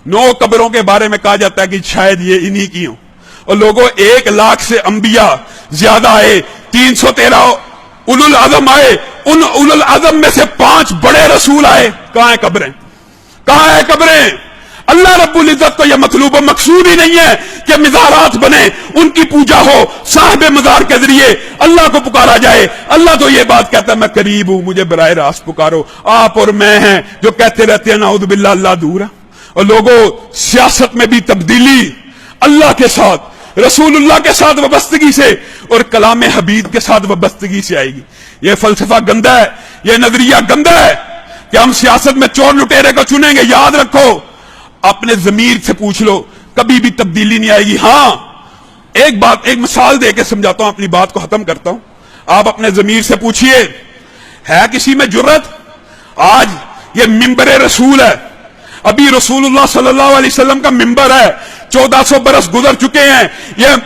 9 कब्रों के बारे में कहा जाता है कि शायद ये इन्हीं की हो। और लोगों 1 लाख से अंबिया ज्यादा आए, 313 उलुल आजम आए, उन उलुल आजम में से 5 बड़े रसूल आए। कहां है कब्रें? कहां है कब्रें? अल्लाह रब्बुल इज्जत को यह मतलूब व मकसूद ही नहीं है कि मज़ारात बने, उनकी पूजा हो, साहिब मज़ार के जरिए अल्लाह को पुकारा जाए। अल्लाह तो ये बात कहता है मैं करीब हूं, मुझे बराह रास्त पुकारो। आप और मैं हैं जो कहते रहते हैं नाउज़ बिल्लाह अल्लाह दूर है। और लोगों सियासत में भी तब्दीली अल्लाह के साथ, रसूलुल्लाह के साथ वाबस्तगी से और कलाम हबीब के साथ वाबस्तगी से आएगी। यह फलसफा गंदा है, यह नजरिया गंदा है कि हम सियासत में चोर लुटेरे को चुनेंगे। याद रखो, अपने जमीर से पूछ लो, कभी भी तब्दीली नहीं आएगी। हां, एक मिसाल दे के समझाता हूं, अपनी बात को खत्म करता हूं। आप अपने जमीर से पूछिए, है किसी में जुर्रत? आज ये मिंबर रसूल है, अभी रसूलुल्लाह सल्लल्लाहु अलैहि वसल्लम का मिंबर है, 1400 बरस गुजर चुके हैं। ये